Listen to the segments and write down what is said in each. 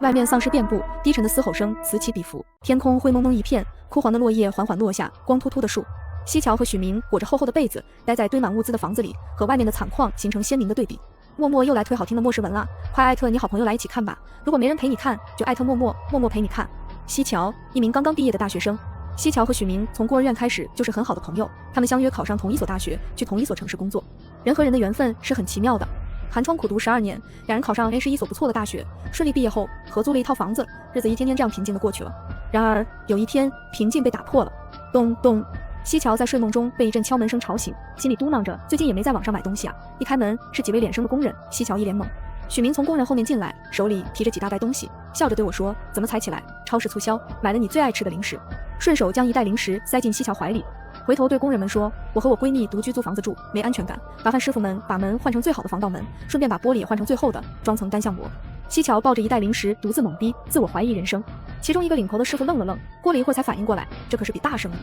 外面丧尸遍布，低沉的嘶吼声此起彼伏，天空灰蒙蒙一片，枯黄的落叶缓缓落下，光秃秃的树。西桥和许明裹着厚厚的被子，待在堆满物资的房子里，和外面的惨况形成鲜明的对比。默默又来推好听的末世文了，快艾特你好朋友来一起看吧。如果没人陪你看，就艾特默默，默默陪你看。西桥，一名刚刚毕业的大学生。西桥和许明从孤儿院开始就是很好的朋友，他们相约考上同一所大学，去同一所城市工作。人和人的缘分是很奇妙的。寒窗苦读12年，两人考上 A 市一所不错的大学，顺利毕业后合租了一套房子，日子一天天这样平静地过去了。然而有一天，平静被打破了。咚咚，西桥在睡梦中被一阵敲门声吵醒，心里嘟囔着最近也没在网上买东西啊。一开门是几位脸生的工人，西桥一脸懵。许明从工人后面进来，手里提着几大袋东西，笑着对我说：“怎么才起来？超市促销，买了你最爱吃的零食。”顺手将一袋零食塞进西桥怀里，回头对工人们说：“我和我闺蜜独居租房子住，没安全感，麻烦师傅们把门换成最好的防盗门，顺便把玻璃也换成最厚的双层单向膜。”西桥抱着一袋零食，独自懵逼，自我怀疑人生。其中一个领头的师傅愣了愣，过了一会儿才反应过来，这可是笔大生意。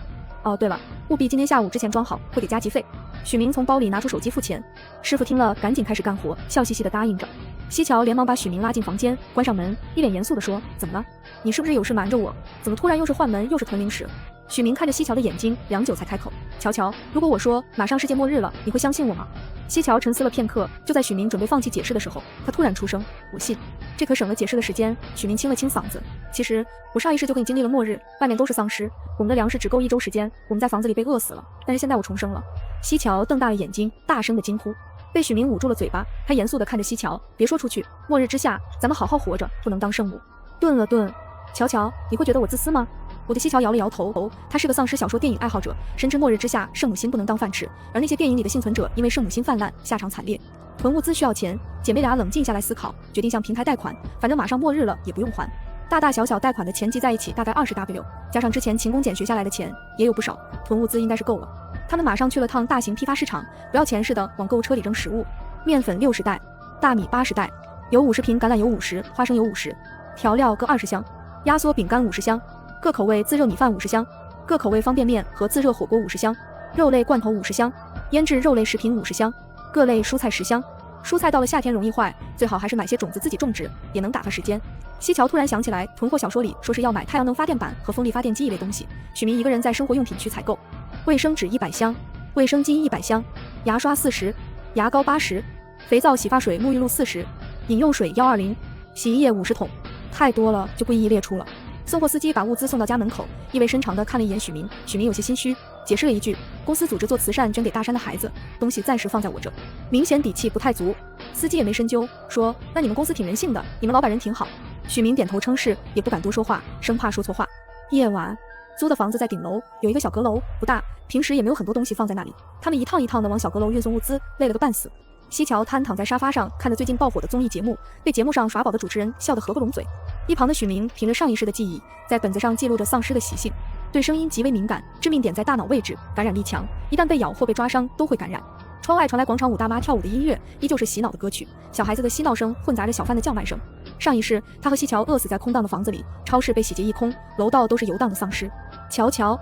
哦，对了，务必今天下午之前装好，会给加急费。许明从包里拿出手机付钱，师傅听了赶紧开始干活，笑嘻嘻地答应着。西桥连忙把许明拉进房间，关上门，一脸严肃地说：“怎么了？你是不是有事瞒着我？怎么突然又是换门又是囤零食？”许明看着西桥的眼睛，良久才开口：“乔乔，如果我说马上世界末日了，你会相信我吗？”西桥沉思了片刻，就在许明准备放弃解释的时候，他突然出声：“我信。”这可省了解释的时间。许明清了清嗓子：“其实我上一世就跟你经历了末日，外面都是丧尸，我们的粮食只够1周时间，我们在房子里被饿死了。但是现在我重生了。”西桥瞪大了眼睛，大声的惊呼。被许明捂住了嘴巴，他严肃地看着西桥：“别说出去，末日之下，咱们好好活着，不能当圣母。”顿了顿，乔乔，你会觉得我自私吗？我对西桥摇了摇头，他是个丧尸小说电影爱好者，深知末日之下圣母心不能当饭吃，而那些电影里的幸存者因为圣母心泛滥，下场惨烈。囤物资需要钱，姐妹俩冷静下来思考，决定向平台贷款，反正马上末日了也不用还。大大小小贷款的钱集在一起大概20W，加上之前勤工俭学下来的钱也有不少，囤物资应该是够了。他们马上去了趟大型批发市场，不要钱似的往购物车里扔食物：面粉60袋，大米80袋，油50瓶，橄榄油50，花生油50，调料各20箱，压缩饼干50箱，各口味自热米饭50箱，各口味方便面和自热火锅50箱，肉类罐头50箱，腌制肉类食品50箱，各类蔬菜10箱。蔬菜到了夏天容易坏，最好还是买些种子自己种植，也能打发时间。西桥突然想起来，囤货小说里说是要买太阳能发电板和风力发电机一类东西。许明一个人在生活用品区采购：卫生纸100箱，卫生巾100箱，牙刷40，牙膏80，肥皂、洗发水、沐浴露40，饮用水120，洗衣液50桶。太多了，就不一一列出了。送货司机把物资送到家门口，意味深长地看了一眼许明。许明有些心虚，解释了一句：“公司组织做慈善，捐给大山的孩子，东西暂时放在我这。”明显底气不太足。司机也没深究，说：“那你们公司挺人性的，你们老板人挺好。”许明点头称是，也不敢多说话，生怕说错话。夜晚，租的房子在顶楼，有一个小阁楼，不大，平时也没有很多东西放在那里。他们一趟一趟地往小阁楼运送物资，累了个半死。西桥瘫躺在沙发上，看着最近爆火的综艺节目，被节目上耍宝的主持人笑得合不拢嘴。一旁的许明凭着上一世的记忆，在本子上记录着丧尸的习性，对声音极为敏感，致命点在大脑位置，感染力强，一旦被咬或被抓伤都会感染。窗外传来广场舞大妈跳舞的音乐，依旧是洗脑的歌曲，小孩子的嬉闹声混杂着小贩的叫卖声。上一世他和西桥饿死在空荡的房子里，超市被洗劫一空，楼道都是游荡的丧尸。乔乔，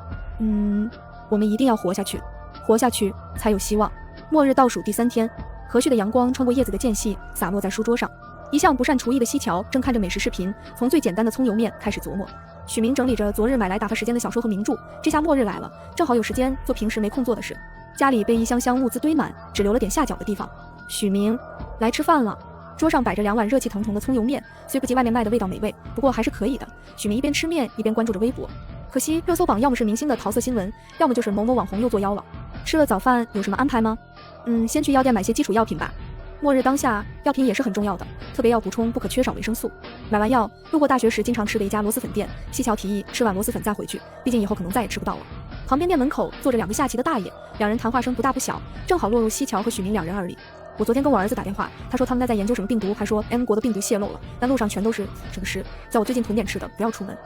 我们一定要活下去，活下去才有希望。末日倒数第3天，和煦的阳光穿过叶子的间隙，洒落在书桌上。一向不善厨艺的西桥正看着美食视频，从最简单的葱油面开始琢磨。许明整理着昨日买来打发时间的小说和名著，这下末日来了，正好有时间做平时没空做的事。家里被一箱箱物资堆满，只留了点下脚的地方。许明，来吃饭了。桌上摆着2碗热气腾腾的葱油面，虽不及外面卖的味道美味，不过还是可以的。许明一边吃面一边关注着微博，可惜热搜榜要么是明星的桃色新闻，要么就是某某网红又作妖了。吃了早饭有什么安排吗？先去药店买些基础药品吧。末日当下，药品也是很重要的，特别要补充不可缺少维生素。买完药，路过大学时经常吃的一家螺蛳粉店，西桥提议吃碗螺蛳粉再回去，毕竟以后可能再也吃不到了。旁边店门口坐着2个下棋的大爷，两人谈话声不大不小，正好落入西桥和许明2人耳里。我昨天跟我儿子打电话，他说他们在研究什么病毒，还说 M 国的病毒泄露了，但路上全都是这个尸，叫我最近囤点吃的，不要出门。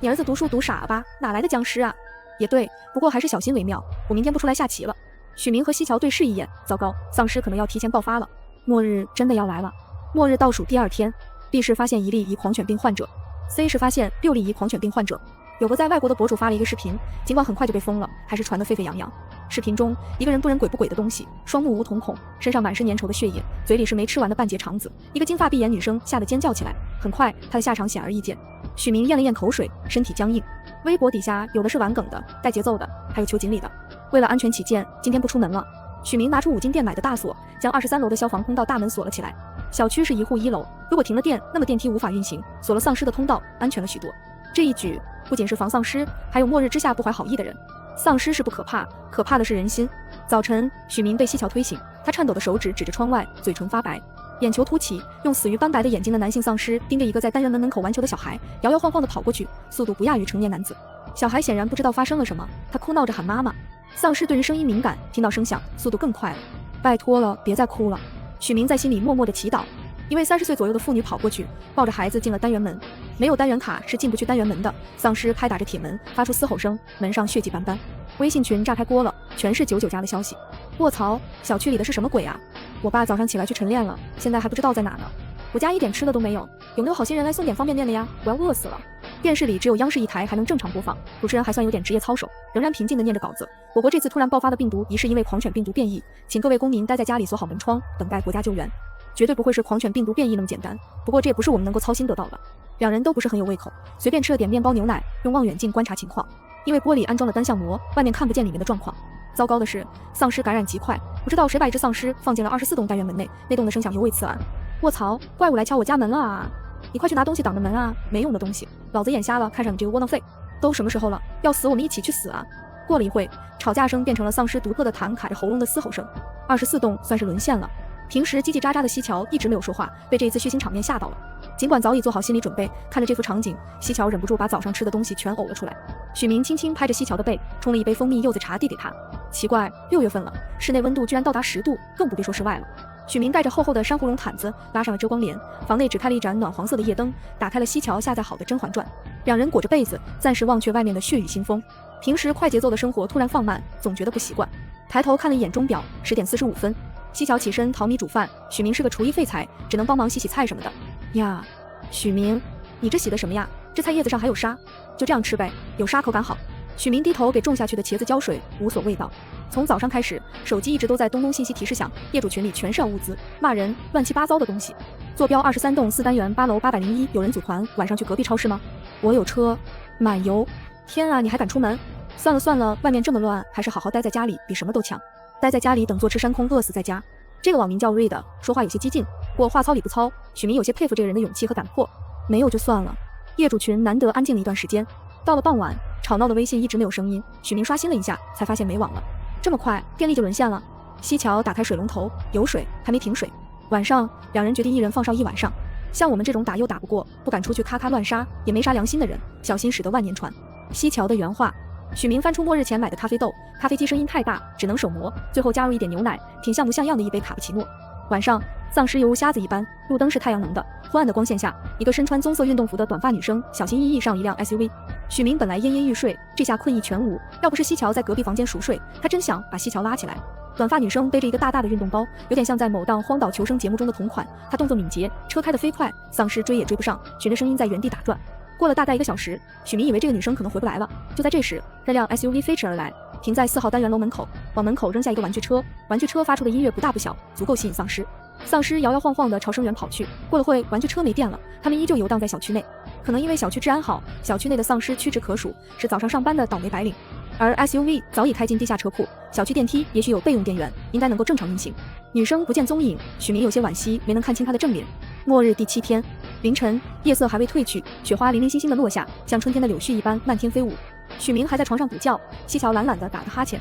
你儿子读书读傻吧，哪来的僵尸啊？也对，不过还是小心为妙，我明天不出来下棋了。许明和西桥对视一眼，糟糕，丧尸可能要提前爆发了，末日真的要来了。末日倒数第2天，B 市发现1例疑狂犬病患者，C 市发现6例疑狂犬病患者有个在外国的博主发了一个视频，尽管很快就被封了，还是传得沸沸扬扬。视频中，一个人不人鬼不鬼的东西，双目无瞳孔，身上满是粘稠的血液，嘴里是没吃完的半截肠子。一个金发碧眼女生吓得尖叫起来。很快，她的下场显而易见。许明咽了咽口水，身体僵硬。微博底下有的是玩梗的、带节奏的，还有求锦鲤的。为了安全起见，今天不出门了。许明拿出5金店买的大锁，将23楼的消防通道大门锁了起来。小区是1户1楼，如果停了电，那么电梯无法运行，锁了丧尸的通道，安全了许多。这一举不仅是防丧尸，还有末日之下不怀好意的人。丧尸是不可怕，可怕的是人心。早晨，许明被西桥推醒，他颤抖的手指指着窗外，嘴唇发白，眼球凸起，用死于斑白的眼睛的男性丧尸盯着一个在单元门门口玩球的小孩，摇摇晃晃地跑过去，速度不亚于成年男子。小孩显然不知道发生了什么，他哭闹着喊妈妈。丧尸对于声音敏感，听到声响速度更快了。拜托了，别再哭了。许明在心里默默地祈祷。一位30岁左右的妇女跑过去，抱着孩子进了单元门。没有单元卡是进不去单元门的。丧尸拍打着铁门，发出嘶吼声，门上血迹斑斑。微信群炸开锅了，全是99加的消息。卧槽，小区里的是什么鬼啊？我爸早上起来去晨练了，现在还不知道在哪呢。我家一点吃的都没有，有没有好心人来送点方便面的呀？我要饿死了。电视里只有央视一台还能正常播放，主持人还算有点职业操守，仍然平静地念着稿子。我国这次突然爆发的病毒疑是因为狂犬病毒变异，请各位公民待在家里锁好门窗，等待国家救援。绝对不会是狂犬病毒变异那么简单，不过这也不是我们能够操心得到的。两人都不是很有胃口，随便吃了点面包牛奶，用望远镜观察情况。因为玻璃安装了单向膜，外面看不见里面的状况。糟糕的是，丧尸感染极快，不知道谁把一只丧尸放进了24栋单元门内，那栋的声响尤为刺耳。卧槽，怪物来敲我家门了啊！你快去拿东西挡着门啊！没用的东西，老子眼瞎了，看上你这个窝囊废。都什么时候了，要死我们一起去死啊！过了一会，吵架声变成了丧尸独特的痰卡着喉咙的嘶吼声。24栋算是沦陷了。平时叽叽喳喳的西桥一直没有说话，被这一次血腥场面吓到了。尽管早已做好心理准备，看着这幅场景，西桥忍不住把早上吃的东西全呕了出来。许明轻轻拍着西桥的背，冲了一杯蜂蜜柚子茶递给他。奇怪，6月份了，室内温度居然到达10度，更不必说室外了。许明盖着厚厚的珊瑚绒毯子，拉上了遮光帘，房内只开了一盏暖黄色的夜灯，打开了西桥下载好的《甄嬛传》。两人裹着被子，暂时忘却外面的血雨腥风。平时快节奏的生活突然放慢，总觉得不习惯。抬头看了一眼钟表，10点45分。西桥起身淘米煮饭，许明是个厨艺废材，只能帮忙洗洗菜什么的。呀，许明，你这洗的什么呀？这菜叶子上还有沙，就这样吃呗，有沙口感好。许明低头给种下去的茄子浇水，无所谓道。从早上开始，手机一直都在咚咚信息提示响，业主群里全是要物资、骂人、乱七八糟的东西。坐标23栋4单元8楼801，有人组团晚上去隔壁超市吗？我有车，满油。天啊，你还敢出门？算了算了，外面这么乱，还是好好待在家里比什么都强。待在家里等坐吃山空，饿死在家。这个网名叫 Reed， 说话有些激进，不过话糙理不糙。许明有些佩服这个人的勇气和胆魄。没有就算了。业主群难得安静了一段时间。到了傍晚，吵闹的微信一直没有声音。许明刷新了一下，才发现没网了。这么快，电力就沦陷了。西桥打开水龙头，有水，还没停水。晚上，两人决定一人放哨一晚上。像我们这种打又打不过，不敢出去咔咔乱杀，也没啥良心的人，小心驶得万年船。西桥的原话。许明翻出末日前买的咖啡豆，咖啡机声音太大，只能手磨，最后加入一点牛奶，挺像模像样的一杯卡布奇诺。晚上，丧尸犹如瞎子一般，路灯是太阳能的，昏暗的光线下，一个身穿棕色运动服的短发女生小心翼翼上一辆 SUV。许明本来奄奄欲睡，这下困意全无，要不是西桥在隔壁房间熟睡，他真想把西桥拉起来。短发女生背着一个大大的运动包，有点像在某档荒岛求生节目中的同款，她动作敏捷，车开得飞快，丧尸追也追不上，循着声音在原地打转。过了大概1个小时，许明以为这个女生可能回不来了。就在这时，这辆 SUV 飞驰而来，停在4号单元楼门口，往门口扔下一个玩具车。玩具车发出的音乐不大不小，足够吸引丧尸。丧尸摇摇晃晃地朝声源跑去。过了会，玩具车没电了，他们依旧游荡在小区内。可能因为小区治安好，小区内的丧尸屈指可数，是早上上班的倒霉白领。而 SUV 早已开进地下车库，小区电梯也许有备用电源，应该能够正常运行。女生不见踪影，许明有些惋惜，没能看清她的正脸。末日第7天凌晨，夜色还未褪去，雪花零零星星的落下，像春天的柳絮一般漫天飞舞。许明还在床上补觉，西桥懒懒地打个哈欠。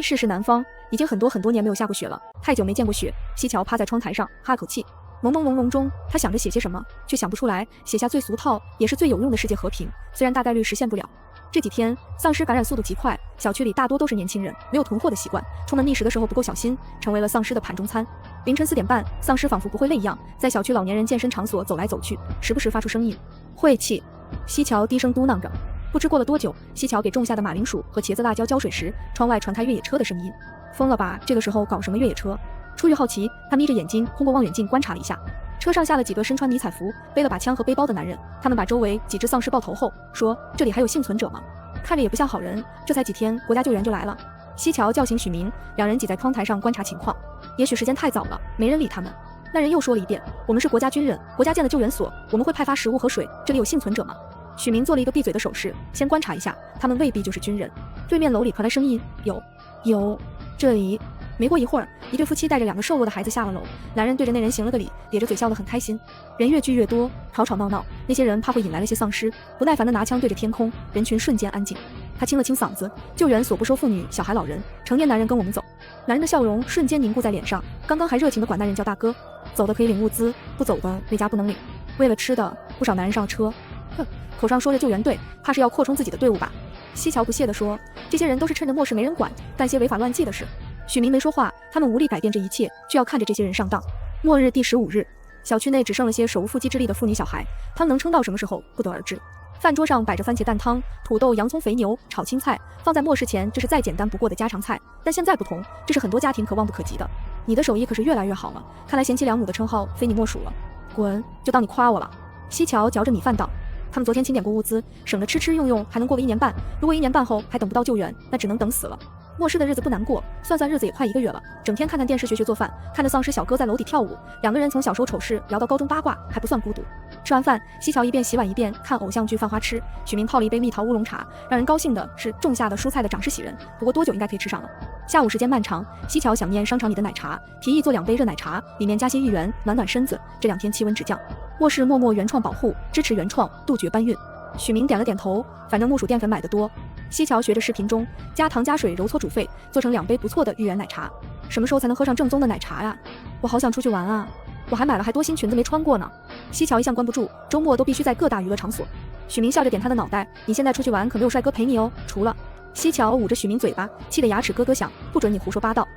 世事南方，已经很多年没有下过雪了，太久没见过雪。西桥趴在窗台上哈口气，朦朦胧胧中，他想着写些什么，却想不出来。写下最俗套也是最有用的世界和平，虽然大概率实现不了。这几天丧尸感染速度极快，小区里大多都是年轻人，没有囤货的习惯，出门觅食的时候不够小心，成为了丧尸的盘中餐。凌晨4点半，丧尸仿佛不会累一样，在小区老年人健身场所走来走去，时不时发出声音。晦气，西桥低声嘟囔着。不知过了多久，西桥给种下的马铃薯和茄子辣椒浇水时，窗外传开越野车的声音。疯了吧，这个时候搞什么越野车？出于好奇，他眯着眼睛通过望远镜观察了一下，车上下了几个身穿迷彩服、背了把枪和背包的男人，他们把周围几只丧尸抱头后说：“这里还有幸存者吗？看着也不像好人，这才几天，国家救援就来了。”西桥叫醒许明，两人挤在窗台上观察情况。也许时间太早了，没人理他们。那人又说了一遍：“我们是国家军人，国家建了救援所，我们会派发食物和水。这里有幸存者吗？”许明做了一个闭嘴的手势，先观察一下，他们未必就是军人。对面楼里传来声音：“有，这里。”没过一会儿，一对夫妻带着2个瘦弱的孩子下了楼，男人对着那人行了个礼，咧着嘴笑得很开心。人越聚越多，吵吵闹闹，那些人怕会引来了些丧尸，不耐烦地拿枪对着天空，人群瞬间安静。他清了清嗓子：“救援所不收妇女、小孩、老人，成年男人跟我们走。”男人的笑容瞬间凝固在脸上，刚刚还热情地管那人叫大哥。走的可以领物资，不走的那家不能领。为了吃的，不少男人上了车。哼，口上说着救援队，怕是要扩充自己的队伍吧？西桥不屑地说：“这些人都是趁着末世没人管，干些违法乱纪的事。”许明没说话，他们无力改变这一切，却要看着这些人上当。末日第15日，小区内只剩了些手无缚鸡之力的妇女小孩，他们能撑到什么时候不得而知。饭桌上摆着番茄蛋汤、土豆、洋葱、肥牛、炒青菜，放在末世前这是再简单不过的家常菜，但现在不同，这是很多家庭可望不可及的。你的手艺可是越来越好了，看来贤妻良母的称号非你莫属了。滚，就当你夸我了。西桥嚼着米饭道：“他们昨天清点过物资，省着吃用用，还能过个1年半。如果1年半后还等不到救援，那只能等死了。末世的日子不难过，算算日子也快1个月了。整天看看电视，学做饭，看着丧尸小哥在楼底跳舞，2个人从小时候丑事聊到高中八卦，还不算孤独。”吃完饭，西桥一边洗碗一边看偶像剧犯花痴。许明泡了一杯蜜桃乌龙茶，让人高兴的是种下的蔬菜的长势喜人，不过多久应该可以吃上了。下午时间漫长，西桥想念商场里的奶茶，提议做2杯热奶茶，里面加些芋圆，暖暖身子。这2天气温只降。末世默默原创保护，支持原创，杜绝搬运。许明点了点头，反正木薯淀粉买得多。西桥学着视频中加糖加水揉搓煮沸，做成2杯不错的芋圆奶茶。什么时候才能喝上正宗的奶茶呀？我好想出去玩啊！我还买了还多新裙子没穿过呢。西桥一向关不住，周末都必须在各大娱乐场所。许明笑着点他的脑袋：“你现在出去玩可没有帅哥陪你哦，除了……”西桥捂着许明嘴巴，气得牙齿咯咯响：“不准你胡说八道！”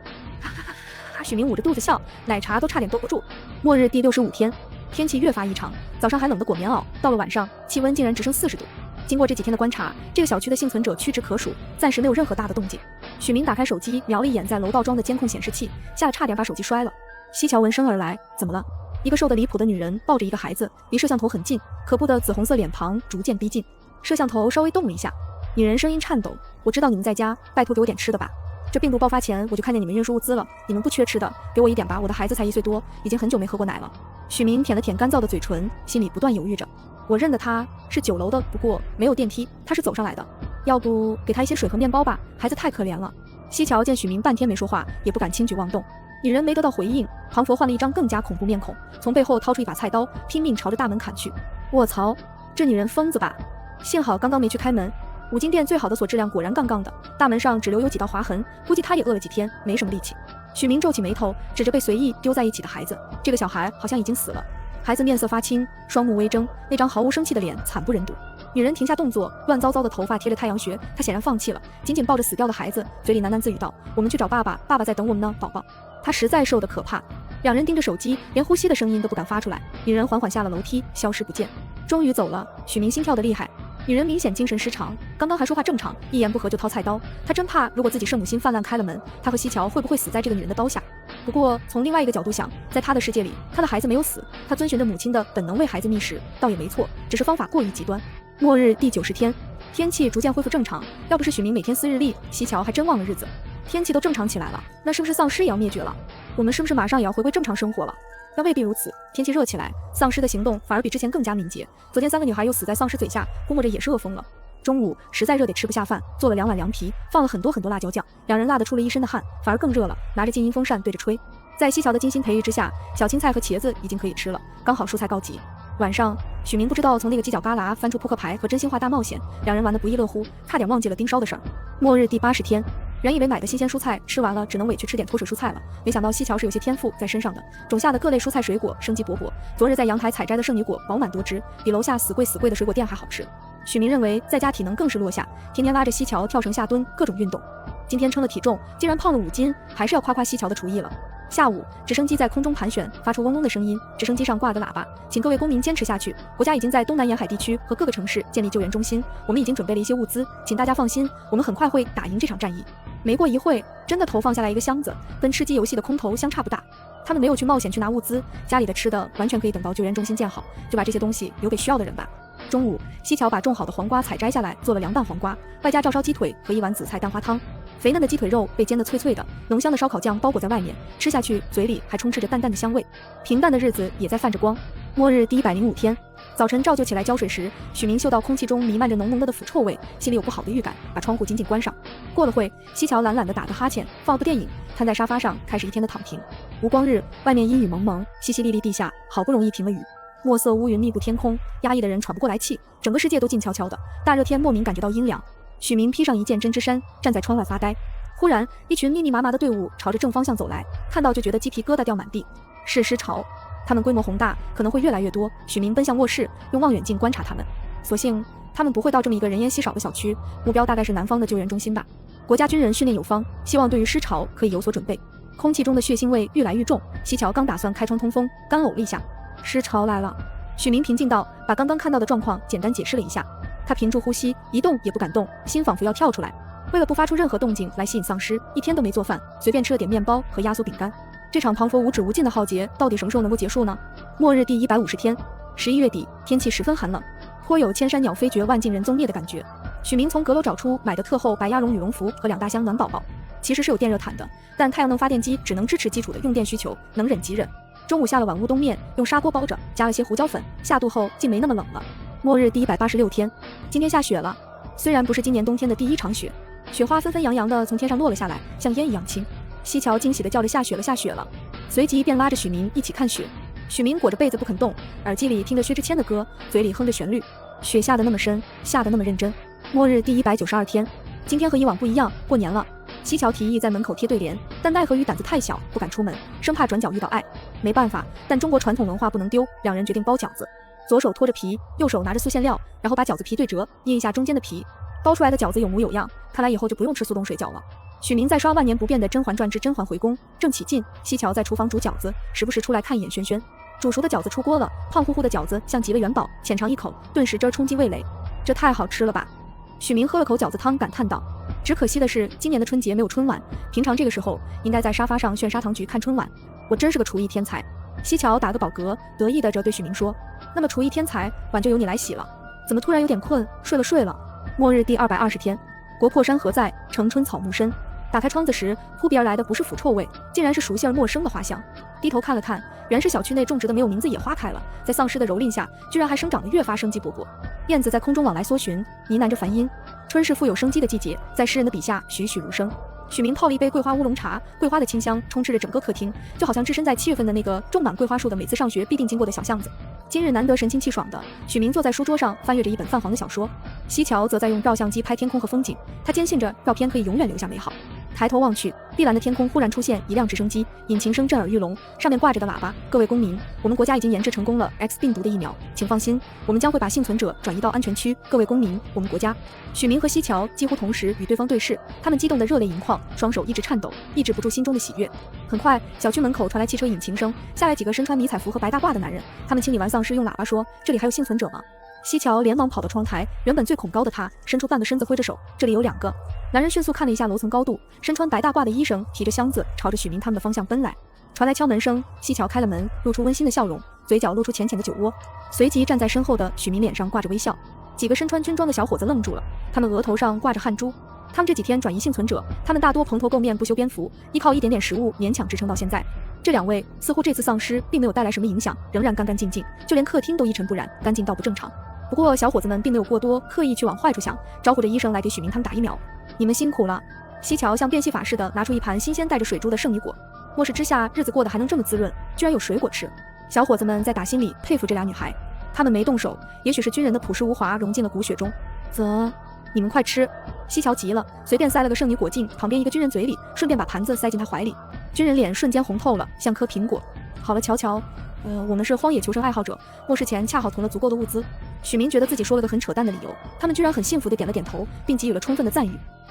许明捂着肚子笑，奶茶都差点兜不住。末日第65天，天气越发异常，早上还冷得裹棉袄，到了晚上，气温竟然只剩40度。经过这几天的观察，这个小区的幸存者屈指可数，暂时没有任何大的动静。许明打开手机，瞄了一眼在楼道装的监控显示器，吓得差点把手机摔了。西桥闻声而来：“怎么了？”一个瘦得离谱的女人抱着一个孩子，离摄像头很近，可怖的紫红色脸庞逐渐逼近。摄像头稍微动了一下，女人声音颤抖：“我知道你们在家，拜托给我点吃的吧。这病毒爆发前我就看见你们运输物资了，你们不缺吃的，给我一点吧，我的孩子才1岁多，已经很久没喝过奶了。”许明舔了舔干燥的嘴唇，心里不断犹豫着。我认得他是9楼的，不过没有电梯，他是走上来的。要不给他一些水和面包吧，孩子太可怜了。西桥见许明半天没说话，也不敢轻举妄动。女人没得到回应，庞佛换了一张更加恐怖面孔，从背后掏出一把菜刀，拼命朝着大门砍去。卧槽，这女人疯子吧？幸好刚刚没去开门。五金店最好的锁质量果然杠杠的，大门上只留有几道划痕，估计她也饿了几天，没什么力气。许明皱起眉头，指着被随意丢在一起的孩子，这个小孩好像已经死了。孩子面色发青，双目微睁，那张毫无生气的脸惨不忍睹。女人停下动作，乱糟糟的头发贴着太阳穴，她显然放弃了，紧紧抱着死掉的孩子，嘴里喃喃自语道：“我们去找爸爸，爸爸在等我们呢，宝宝。”她实在瘦得可怕。两人盯着手机，连呼吸的声音都不敢发出来。女人缓缓下了楼梯，消失不见。终于走了。许明心跳得厉害。女人明显精神失常，刚刚还说话正常，一言不合就掏菜刀。她真怕，如果自己圣母心泛滥开了门，她和西桥会不会死在这个女人的刀下？不过从另外一个角度想，在她的世界里，她的孩子没有死，她遵循着母亲的本能为孩子觅食，倒也没错，只是方法过于极端。末日第90天，天气逐渐恢复正常。要不是许明每天撕日历，西桥还真忘了日子。天气都正常起来了，那是不是丧尸也要灭绝了？我们是不是马上也要回归正常生活了？但未必如此，天气热起来，丧尸的行动反而比之前更加敏捷。昨天3个女孩又死在丧尸嘴下，估摸着也是饿疯了。中午实在热得吃不下饭，做了2碗凉皮，放了很多辣椒酱，两人辣得出了一身的汗，反而更热了，拿着静音风扇对着吹。在西桥的精心培育之下，小青菜和茄子已经可以吃了，刚好蔬菜告急。晚上，许明不知道从那个犄角旮旯翻出扑克牌和真心话大冒险，两人玩得不亦乐乎，差点忘记了盯梢的事儿。末日第80天。原以为买的新鲜蔬菜吃完了，只能委屈吃点脱水蔬菜了，没想到西桥是有些天赋在身上的，种下的各类蔬菜水果生机勃勃。昨日在阳台采摘的圣女果饱满多汁，比楼下死贵的水果店还好吃。许明认为在家体能更是落下，天天拉着西桥跳绳下蹲，各种运动。今天称了体重，竟然胖了5斤，还是要夸夸西桥的厨艺了。下午，直升机在空中盘旋，发出嗡嗡的声音。直升机上挂着喇叭，请各位公民坚持下去。国家已经在东南沿海地区和各个城市建立救援中心，我们已经准备了一些物资，请大家放心，我们很快会打赢这场战役。没过一会，真的投放下来一个箱子，跟吃鸡游戏的空投相差不大。他们没有去冒险去拿物资，家里的吃的完全可以等到救援中心建好，就把这些东西留给需要的人吧。中午，西桥把种好的黄瓜采摘下来，做了凉拌黄瓜，外加照烧鸡腿和一碗紫菜蛋花汤。肥嫩的鸡腿肉被煎得脆脆的，浓香的烧烤酱包裹在外面，吃下去嘴里还充斥着淡淡的香味。平淡的日子也在泛着光。末日第105天，早晨照旧起来浇水时，许明嗅到空气中弥漫着浓浓的腐臭味，心里有不好的预感，把窗户紧紧关上。过了会，西桥懒懒地打个哈欠，放了部电影，瘫在沙发上开始一天的躺平。无光日，外面阴雨蒙蒙，淅淅沥沥地下好不容易停了雨。墨色乌云密布天空，压抑的人喘不过来气，整个世界都静悄悄的。大热天莫名感觉到阴凉。许明披上一件针织衫，站在窗外发呆。忽然，一群密密麻麻的队伍朝着正方向走来，看到就觉得鸡皮疙瘩掉满地。是尸潮，他们规模宏大，可能会越来越多。许明奔向卧室，用望远镜观察他们。所幸他们不会到这么一个人烟稀少的小区，目标大概是南方的救援中心吧。国家军人训练有方，希望对于尸潮可以有所准备。空气中的血腥味愈来愈重，西桥刚打算开窗通风，干呕了一下。尸潮来了，许明平静道，把刚刚看到的状况简单解释了一下。他屏住呼吸，一动也不敢动，心仿佛要跳出来。为了不发出任何动静来吸引丧尸，一天都没做饭，随便吃了点面包和压缩饼干。这场磅礴无止无尽的浩劫到底什么时候能够结束呢？末日第150天，11月底，天气十分寒冷，颇有千山鸟飞绝万径人踪灭的感觉。许明从阁楼找出买的特厚白鸭绒羽绒服和2大箱暖宝宝。其实是有电热毯的，但太阳能发电机只能支持基础的用电需求，能忍即忍。中午下了碗乌冬面，用砂锅包着，加了些胡椒粉，下肚后竟没那么冷了。末日第186天，今天下雪了，虽然不是今年冬天的第一场雪，雪花纷纷扬扬的从天上落了下来，像烟一样轻。西桥惊喜地叫着下雪了下雪了，随即便拉着许明一起看雪。许明裹着被子不肯动，耳机里听着薛之谦的歌，嘴里哼着旋律。雪下得那么深，下得那么认真。末日第192天，今天和以往不一样，过年了。西桥提议在门口贴对联，但奈何鱼胆子太小，不敢出门，生怕转角遇到爱。没办法，但中国传统文化不能丢，两人决定包饺子。左手托着皮，右手拿着素馅料，然后把饺子皮对折，捏一下中间的皮，包出来的饺子有模有样，看来以后就不用吃速冻水饺了。许明在刷万年不变的《甄嬛传之甄嬛回宫》，正起劲，西桥在厨房煮饺子，时不时出来看一眼轩轩。煮熟的饺子出锅了，胖乎乎的饺子像极了元宝，浅尝一口，顿时汁冲击味蕾，这太好吃了吧！许明喝了口饺子汤，感叹道。只可惜的是，今年的春节没有春晚，平常这个时候应该在沙发上炫砂糖橘看春晚。我真是个厨艺天才。西桥打个饱嗝，得意地对许明说。那么厨艺天才，碗就由你来洗了。怎么突然有点困，睡了。末日第220天，国破山河在，城春草木深。打开窗子时，扑鼻而来的不是腐臭味，竟然是熟悉而陌生的花香。低头看了看，原是小区内种植的没有名字野花开了，在丧尸的蹂躏下，居然还生长得越发生机勃勃。燕子在空中往来搜寻，呢喃着梵音。春是富有生机的季节，在诗人的笔下栩栩如生。许明泡了一杯桂花乌龙茶，桂花的清香充斥着整个客厅，就好像置身在7月份的那个种满桂花树的每次上学必定经过的小巷子。今日难得神清气爽的，许明坐在书桌上翻阅着一本泛黄的小说，西桥则在用照相机拍天空和风景，他坚信着照片可以永远留下美好。抬头望去，碧蓝的天空忽然出现一辆直升机，引擎声震耳欲聋，上面挂着的喇叭：各位公民，我们国家已经研制成功了 X 病毒的疫苗，请放心，我们将会把幸存者转移到安全区。各位公民，我们国家。许明和西桥几乎同时与对方对视，他们激动得热泪盈眶，双手一直颤抖，抑制不住心中的喜悦。很快，小区门口传来汽车引擎声，下来几个身穿迷彩服和白大褂的男人，他们清理完丧尸，用喇叭说：这里还有幸存者吗？西桥连忙跑到窗台，原本最恐高的他伸出半个身子挥着手，这里有2个。男人迅速看了一下楼层高度，身穿白大褂的医生提着箱子朝着许明他们的方向奔来。传来敲门声，西桥开了门，露出温馨的笑容，嘴角露出浅浅的酒窝。随即站在身后的许明脸上挂着微笑。几个身穿军装的小伙子愣住了，他们额头上挂着汗珠。他们这几天转移幸存者，他们大多蓬头垢面，不修边幅，依靠一点点食物勉强支撑到现在。这2位似乎这次丧尸并没有带来什么影响，仍然干干净净，就连客厅都一尘不染，干净到不正常。不过小伙子们并没有过多刻意去往坏处想，招呼着医生来给许明他们打疫苗。你们辛苦了。西桥像变戏法似的拿出一盘新鲜带着水珠的圣女果。末世之下，日子过得还能这么滋润，居然有水果吃。小伙子们在打心里佩服这俩女孩，他们没动手，也许是军人的朴实无华融进了骨血中。你们快吃！西桥急了，随便塞了个圣女果进旁边一个军人嘴里，顺便把盘子塞进他怀里。军人脸瞬间红透了，像颗苹果。好了，乔，我们是荒野求生爱好者，末世前恰好囤了足够的物资。许明觉得自己说了个很扯淡的理由，他们居然很幸福地点了点头，并给予了充分的赞誉。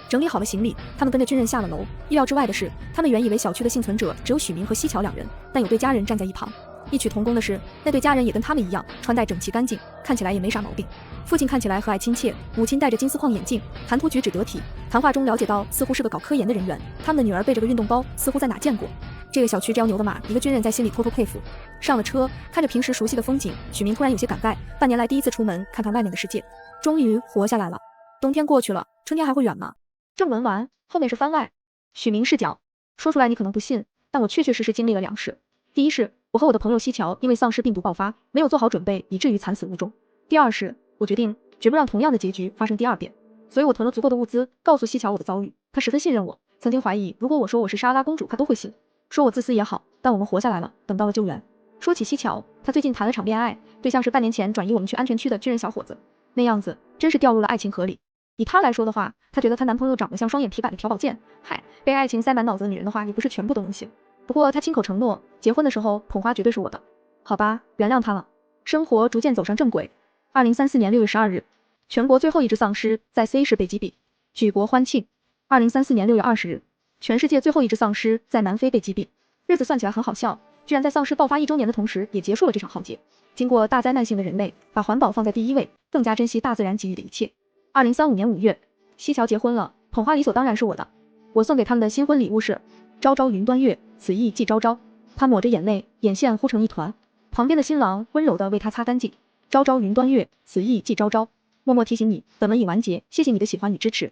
整理好了行李，他们跟着军人下了楼。意料之外的是，他们原以为小区的幸存者只有许明和西桥2人，但有对家人站在一旁。异曲同工的是，那对家人也跟他们一样，穿戴整齐干净，看起来也没啥毛病。父亲看起来和蔼亲切，母亲戴着金丝框眼镜，谈吐举止得体。谈话中了解到，似乎是个搞科研的人员。他们的女儿背着个运动包，似乎在哪见过。这个小区招牛的马，一个军人在心里偷偷佩服。上了车，看着平时熟悉的风景，许明突然有些感慨，半年来第一次出门看看外面的世界，终于活下来了。冬天过去了，春天还会远吗？正文完，后面是番外。许明视角，说出来你可能不信，但我确确实实经历了2事。第一是，我和我的朋友西桥因为丧尸病毒爆发，没有做好准备，以至于惨死屋中。第二是，我决定绝不让同样的结局发生第2遍，所以我囤了足够的物资，告诉西桥我的遭遇。他十分信任我，曾经怀疑如果我说我是莎拉公主，他都会信，说我自私也好，但我们活下来了，等到了救援。说起西桥，他最近谈了场恋爱，对象是半年前转移我们去安全区的军人小伙子，那样子真是掉入了爱情河里。以她来说的话，她觉得她男朋友长得像双眼皮板的朴宝剑。嗨，被爱情塞满脑子的女人的话，也不是全部都能信。不过她亲口承诺，结婚的时候捧花绝对是我的。好吧，原谅她了。生活逐渐走上正轨。2034年6月12日，全国最后一只丧尸在 C 市被击毙，举国欢庆。2034年6月20日，全世界最后一只丧尸在南非被击毙。日子算起来很好笑，居然在丧尸爆发1周年的同时，也结束了这场浩劫。经过大灾难性的人类，把环保放在第1位，更加珍惜大自然给予的一切。2035年5月，西桥结婚了，捧花理所当然是我的。我送给他们的新婚礼物是朝朝云端月，此意即朝朝。他抹着眼泪，眼线糊成一团，旁边的新郎温柔地为他擦干净。朝朝云端月，此意即朝朝。默默提醒你，本文已完结，谢谢你的喜欢与支持。